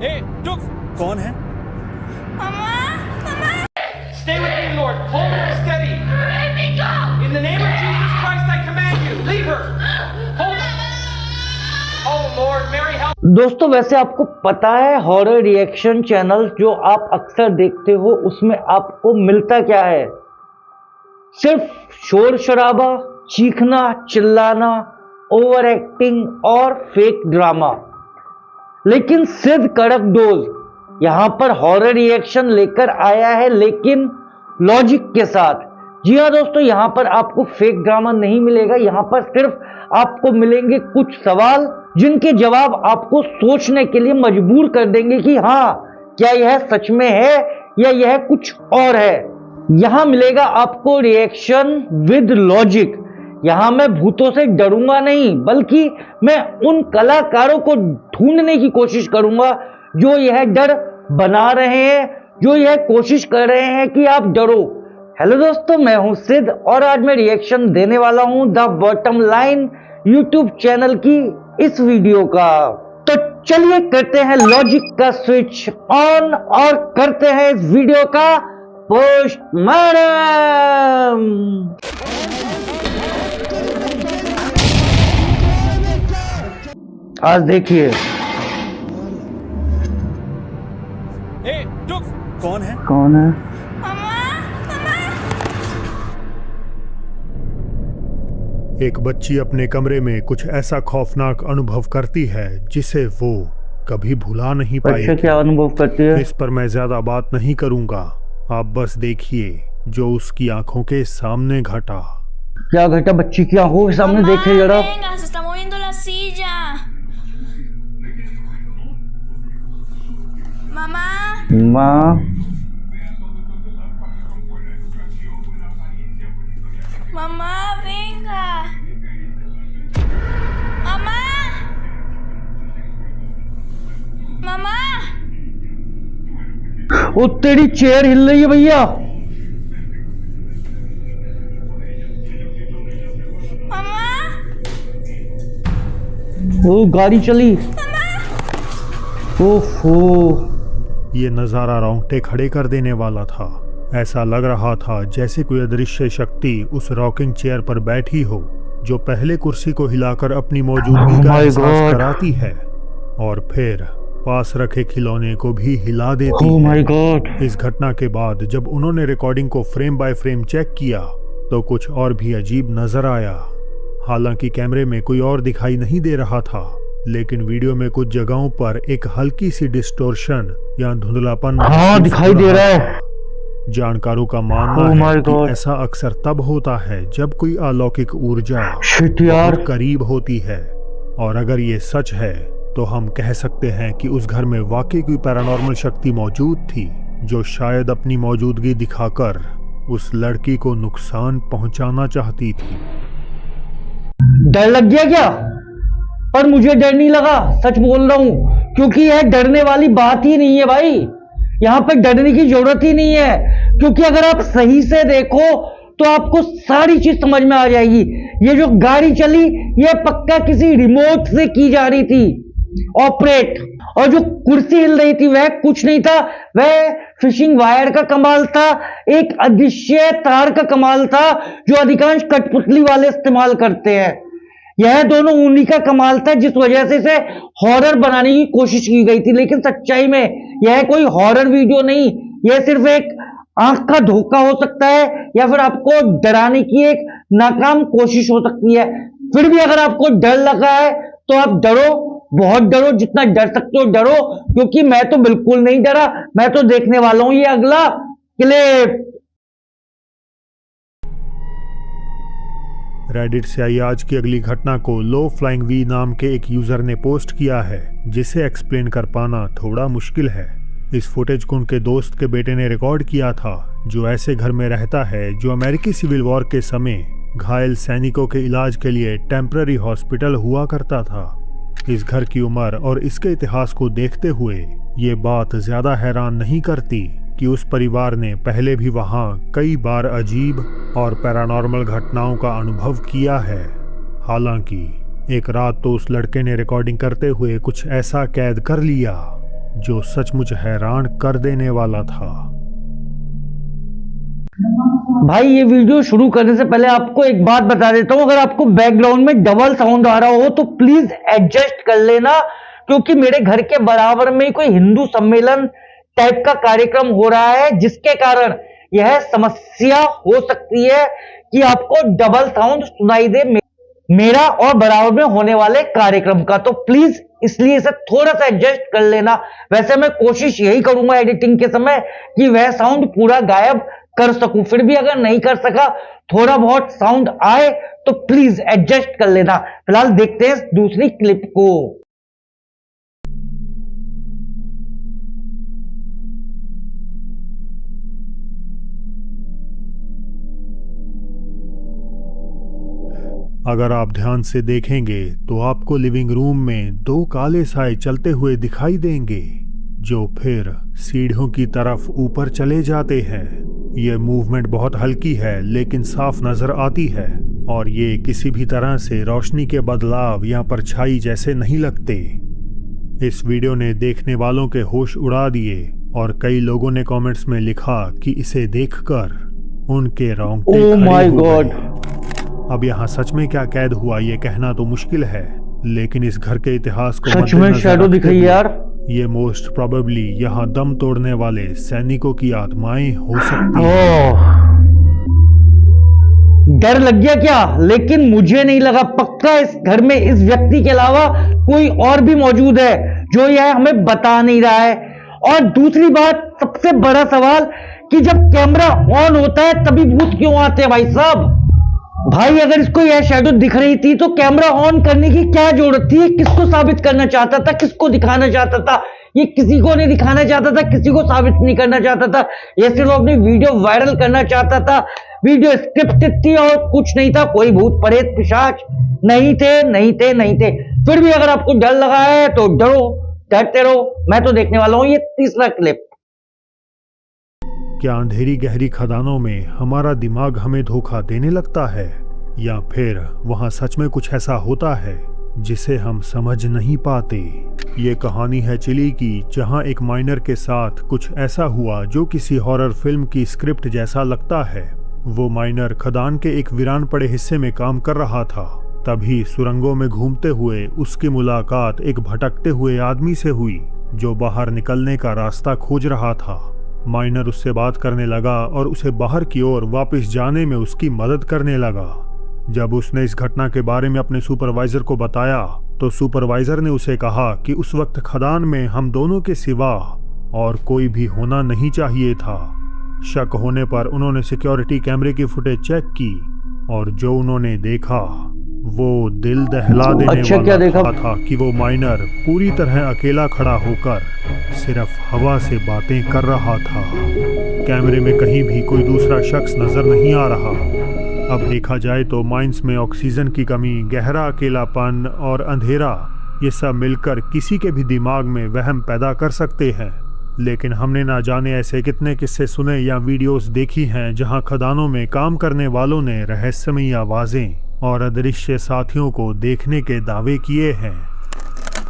Hey, look! कौन है? Mama! Mama! Stay with me, Lord. Hold her steady. Let me go! In the name of Jesus Christ, I command you. Leave her. Hold her. Oh, Lord, Mary, help. दोस्तों वैसे आपको पता है horror reaction channel जो आप अक्सर देखते हो उसमें आपको मिलता क्या है? सिर्फ शोर शराबा, चीखना, चिल्लाना, ओवर एक्टिंग और फेक ड्रामा। लेकिन सिद्ध कड़कडोल यहाँ पर हॉरर रिएक्शन लेकर आया है, लेकिन लॉजिक के साथ। जी हाँ दोस्तों, यहाँ पर आपको फेक ड्रामा नहीं मिलेगा। यहाँ पर सिर्फ आपको मिलेंगे कुछ सवाल जिनके जवाब आपको सोचने के लिए मजबूर कर देंगे कि हाँ, क्या यह सच में है या यह कुछ और है। यहाँ मिलेगा आपको रिएक्शन विद लॉजिक। यहाँ मैं भूतों से डरूंगा नहीं, बल्कि मैं उन कलाकारों को ढूंढने की कोशिश करूंगा जो यह डर बना रहे हैं, जो यह कोशिश कर रहे हैं कि आप डरो। हेलो दोस्तों, मैं हूं सिद्ध और आज मैं रिएक्शन देने वाला हूं the bottom line YouTube channel की इस वीडियो का। तो चलिए करते हैं लॉजिक का स्विच ऑन और करते हैं इस वीडियो का पोस्टमार्टम। आज देखिए। Hey, look! कौन है? कौन है? Mama! Mama! एक बच्ची अपने कमरे में कुछ ऐसा खौफनाक अनुभव करती है जिसे वो कभी भुला नहीं बच्चे पाएगी। क्या अनुभव करती है? इस पर मैं ज्यादा बात नहीं करूंगा, आप बस देखिए जो उसकी आंखों के सामने घटा। क्या घटा? बच्ची की आंखों के सामने Mamá, देखे जरा। venga, se está moviendo la silla. Mamá, माँ, mamá, venga. Mamá. Mamá. वो तेरी चेयर हिल रही है भैया। Mamá. वो गाड़ी चली। ओफो, ये नज़ारा रोंगटे खड़े कर देने वाला था। ऐसा लग रहा था जैसे कोई अदृश्य शक्ति उस रॉकिंग चेयर पर बैठी हो, जो पहले कुर्सी को हिलाकर अपनी मौजूदगी का my एहसास God. कराती है और फिर पास रखे खिलौने को भी हिला देती ओह है। My God. इस घटना के बाद जब उन्होंने रिकॉर्डिंग को फ्रेम बाय फ्रेम चेक किया तो कुछ और भी अजीब नजर आया। हालांकि कैमरे में कोई और दिखाई नहीं दे रहा था, लेकिन वीडियो में कुछ जगहों पर एक हल्की सी डिस्टोर्शन या धुंधलापन हाँ, महसूस दिखाई हो दे रहा रहा है। था। जानकारों का मानना Oh my है कि God. ऐसा अक्सर तब होता है जब कोई अलौकिक ऊर्जा शिट यार। बहुत करीब होती है, और अगर ये सच है तो हम कह सकते हैं कि उस घर में वाकई कोई पैरानॉर्मल शक्ति मौजूद थी जो शायद अपनी मौजूदगी दिखाकर उस लड़की को नुकसान पहुंचाना चाहती थी। डर लग गया क्या? पर मुझे डर नहीं लगा, सच बोल रहा हूं, क्योंकि यह डरने वाली बात ही नहीं है भाई। यहां पर डरने की जरूरत ही नहीं है, क्योंकि अगर आप सही से देखो तो आपको सारी चीज समझ में आ जाएगी। ये जो गाड़ी चली, ये पक्का किसी रिमोट से की जा रही थी ऑपरेट, और जो कुर्सी हिल रही थी वह कुछ नहीं था, वह फिशिंग वायर का कमाल था, एक अदृश्य तार का कमाल था जो अधिकांश कठपुतली वाले इस्तेमाल करते हैं। यह दोनों उन्हीं का कमाल था जिस वजह से इसे हॉरर बनाने की कोशिश की गई थी। लेकिन सच्चाई में यह कोई हॉरर वीडियो नहीं, यह सिर्फ एक आंख का धोखा हो सकता है, या फिर आपको डराने की एक नाकाम कोशिश हो सकती है। फिर भी अगर आपको डर लगा है तो आप डरो, बहुत डरो, जितना डर सकते हो डरो, क्योंकि मैं तो बिल्कुल नहीं डरा। मैं तो देखने वाला हूं ये अगला क्लिप। रेडिट से आई आज की अगली घटना को लो फ्लाइंग वी नाम के एक यूजर ने पोस्ट किया है, जिसे एक्सप्लेन कर पाना थोड़ा मुश्किल है। इस फुटेज को उनके दोस्त के बेटे ने रिकॉर्ड किया था, जो ऐसे घर में रहता है जो अमेरिकी सिविल वॉर के समय घायल सैनिकों के इलाज के लिए टेम्पररी हॉस्पिटल हुआ करता था। इस घर की उम्र और इसके इतिहास को देखते हुए ये बात ज्यादा हैरान नहीं करती कि उस परिवार ने पहले भी वहां कई बार अजीब और पैरानॉर्मल घटनाओं का अनुभव किया है। हालांकि एक रात तो उस लड़के ने रिकॉर्डिंग करते हुए कुछ ऐसा कैद कर लिया जो सचमुच हैरान कर देने वाला था। भाई ये वीडियो शुरू करने से पहले आपको एक बात बता देता हूं, अगर आपको बैकग्राउंड में डबल साउंड आ रहा हो तो प्लीज एडजस्ट कर लेना, क्योंकि मेरे घर के बराबर में कोई हिंदू सम्मेलन टाइप का कार्यक्रम हो रहा है, जिसके कारण यह समस्या हो सकती है कि आपको डबल साउंड सुनाई दे मेरा और बराबर में होने वाले कार्यक्रम का। तो प्लीज इसलिए इसे थोड़ा सा एडजस्ट कर लेना। वैसे मैं कोशिश यही करूंगा एडिटिंग के समय कि वह साउंड पूरा गायब कर सकूं, फिर भी अगर नहीं कर सका, थोड़ा बहुत साउंड आए तो प्लीज एडजस्ट कर लेना। फिलहाल देखते हैं दूसरी क्लिप को। अगर आप ध्यान से देखेंगे तो आपको लिविंग रूम में दो काले साए चलते हुए दिखाई देंगे, जो फिर सीढ़ियों की तरफ ऊपर चले जाते हैं। यह मूवमेंट बहुत हल्की है लेकिन साफ नजर आती है, और ये किसी भी तरह से रोशनी के बदलाव या परछाई जैसे नहीं लगते। इस वीडियो ने देखने वालों के होश उड़ा दिए, और कई लोगों ने कमेंट्स में लिखा कि इसे देखकर उनके रोंगटे खड़े हो गए। अब यहाँ सच में क्या कैद हुआ ये कहना तो मुश्किल है, लेकिन इस घर के इतिहास को सच में शैडो दिख रही है यार। ये मोस्ट प्रोबेबली यहाँ दम तोड़ने वाले सैनिकों की आत्माएं हो सकती हैं। डर लग गया क्या? लेकिन मुझे नहीं लगा, पक्का इस घर में इस व्यक्ति के अलावा कोई और भी मौजूद है जो यह हमें बता नहीं रहा है। और दूसरी बात, सबसे बड़ा सवाल कि जब कैमरा ऑन होता है तभी भूत क्यों आते हैं भाई साहब? भाई अगर इसको यह शैडो दिख रही थी तो कैमरा ऑन करने की क्या जरूरत थी? किसको साबित करना चाहता था, किसको दिखाना चाहता था? ये किसी को नहीं दिखाना चाहता था, किसी को साबित नहीं करना चाहता था, ये सिर्फ अपनी वीडियो वायरल करना चाहता था। वीडियो स्क्रिप्टेड थी और कुछ नहीं था, कोई भूत प्रेत पिशाच नहीं थे। फिर भी अगर आपको डर लगा है तो डरो, डरते रहो, मैं तो देखने वाला हूं ये तीसरा क्लिप। क्या अंधेरी गहरी खदानों में हमारा दिमाग हमें धोखा देने लगता है, या फिर वहां सच में कुछ ऐसा होता है जिसे हम समझ नहीं पाते? ये कहानी है चिली की, जहां एक माइनर के साथ कुछ ऐसा हुआ जो किसी हॉरर फिल्म की स्क्रिप्ट जैसा लगता है। वो माइनर खदान के एक वीरान पड़े हिस्से में काम कर रहा था। तभी सुरंगों में घूमते हुए उसकी मुलाकात एक भटकते हुए आदमी से हुई जो बाहर निकलने का रास्ता खोज रहा था। माइनर उससे बात करने लगा और उसे बाहर की ओर वापस जाने में उसकी मदद करने लगा। जब उसने इस घटना के बारे में अपने सुपरवाइजर को बताया तो सुपरवाइजर ने उसे कहा कि उस वक्त खदान में हम दोनों के सिवा और कोई भी होना नहीं चाहिए था। शक होने पर उन्होंने सिक्योरिटी कैमरे की फुटेज चेक की, और जो उन्होंने देखा वो दिल दहला देने वाला था कि वो माइनर पूरी तरह अकेला खड़ा होकर सिर्फ हवा से बातें कर रहा था। कैमरे में कहीं भी कोई दूसरा शख्स नजर नहीं आ रहा। अब देखा जाए तो माइंस में ऑक्सीजन की कमी, गहरा अकेलापन और अंधेरा, ये सब मिलकर किसी के भी दिमाग में वहम पैदा कर सकते हैं। लेकिन हमने ना जाने ऐसे कितने किस्से सुने या वीडियोस देखी हैं जहां खदानों में काम करने वालों ने रहस्यमयी आवाजें और अदृश्य साथियों को देखने के दावे किए हैं।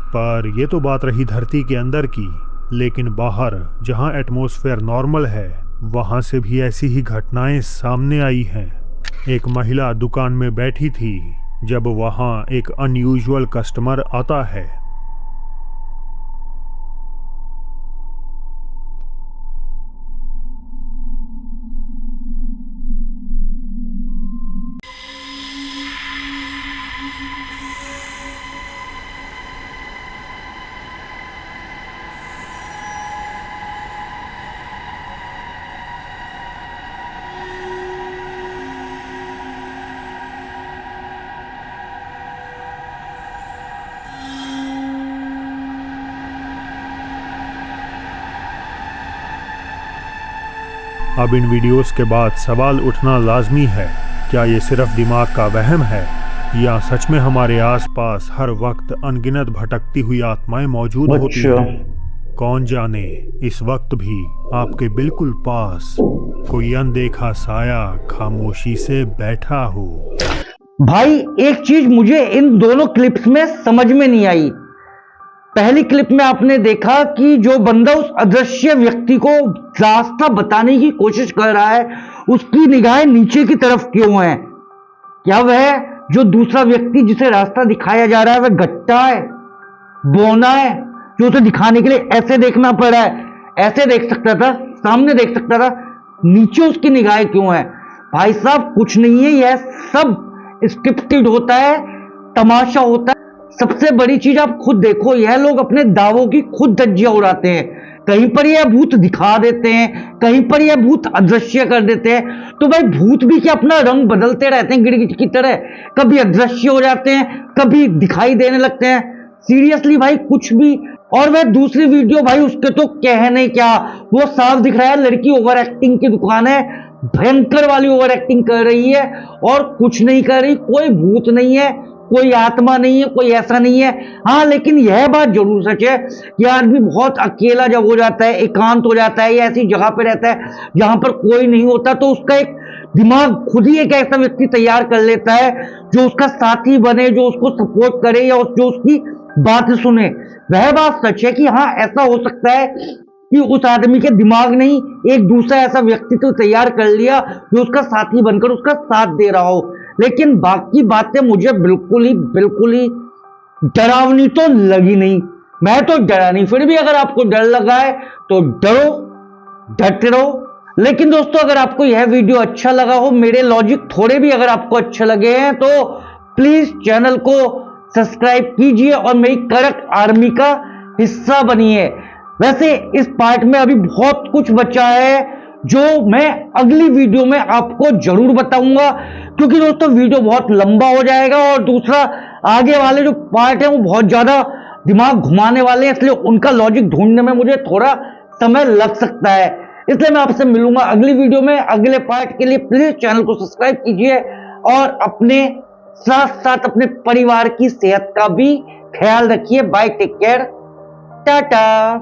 पर यह तो बात रही धरती के अंदर की, लेकिन बाहर जहां एटमॉस्फेयर नॉर्मल है वहां से भी ऐसी ही घटनाएं सामने आई हैं। एक महिला दुकान में बैठी थी जब वहां एक अनयूजुअल कस्टमर आता है। अब इन वीडियोस के बाद सवाल उठना लाजमी है, क्या ये सिर्फ दिमाग का वहम है या सच में हमारे आसपास हर वक्त अनगिनत भटकती हुई आत्माएं मौजूद होती हैं? कौन जाने इस वक्त भी आपके बिल्कुल पास कोई अनदेखा साया खामोशी से बैठा हो। भाई एक चीज मुझे इन दोनों क्लिप्स में समझ में नहीं आई। पहली क्लिप में आपने देखा कि जो बंदा उस अदृश्य व्यक्ति को रास्ता बताने की कोशिश कर रहा है, उसकी निगाहें नीचे की तरफ क्यों है? क्या वह जो दूसरा व्यक्ति जिसे रास्ता दिखाया जा रहा है वह गट्टा है, बौना है, जो उसे दिखाने के लिए ऐसे देखना पड़ रहा है? ऐसे देख सकता था, सामने देख सकता था, नीचे उसकी निगाहें क्यों है? भाई साहब कुछ नहीं है, यह सब स्क्रिप्टेड होता है, तमाशा होता है। सबसे बड़ी चीज आप खुद देखो, यह लोग अपने दावों की खुद धज्जियां उड़ाते हैं। कहीं पर यह भूत दिखा देते हैं, कहीं पर यह भूत अदृश्य कर देते हैं। तो भाई भूत भी क्या अपना रंग बदलते रहते हैं गिरगिट की तरह? कभी अदृश्य हो जाते हैं, कभी दिखाई देने लगते हैं। सीरियसली भाई कुछ भी। और वह दूसरी वीडियो भाई उसके तो कहने क्या, वो साफ दिख रहा है लड़की ओवर एक्टिंग की दुकान है, भयंकर वाली ओवर एक्टिंग कर रही है और कुछ नहीं कर रही। कोई भूत नहीं है, कोई आत्मा नहीं है, कोई ऐसा नहीं है। हाँ लेकिन यह बात जरूर सच है कि आदमी बहुत अकेला जब हो जाता है, एकांत हो जाता है या ऐसी जगह पे रहता है जहां पर कोई नहीं होता, तो उसका एक दिमाग खुद ही एक ऐसा व्यक्ति तैयार कर लेता है जो उसका साथी बने, जो उसको सपोर्ट करे या जो उसकी बात सुने। वह बात सच है कि हाँ ऐसा हो सकता है कि उस आदमी के दिमाग ने ही एक दूसरा ऐसा व्यक्तित्व तैयार कर लिया जो उसका साथी बनकर उसका साथ दे रहा हो। लेकिन बाकी बातें मुझे बिल्कुल ही डरावनी तो लगी नहीं। मैं तो डरा नहीं, फिर भी अगर आपको डर लगा है तो डरो, डरते रहो। लेकिन दोस्तों अगर आपको यह वीडियो अच्छा लगा हो, मेरे लॉजिक थोड़े भी अगर आपको अच्छे लगे हैं, तो प्लीज चैनल को सब्सक्राइब कीजिए और मेरी कड़क आर्मी का हिस्सा बनिए। वैसे इस पार्ट में अभी बहुत कुछ बचा है जो मैं अगली वीडियो में आपको जरूर बताऊंगा, क्योंकि दोस्तों वीडियो बहुत लंबा हो जाएगा और दूसरा आगे वाले जो पार्ट है वो बहुत ज्यादा दिमाग घुमाने वाले हैं, इसलिए उनका लॉजिक ढूंढने में मुझे थोड़ा समय लग सकता है। इसलिए मैं आपसे मिलूंगा अगली वीडियो में अगले पार्ट के लिए। प्लीज चैनल को सब्सक्राइब कीजिए और अपने साथ साथ अपने परिवार की सेहत का भी ख्याल रखिए। Bye, take care, Tata.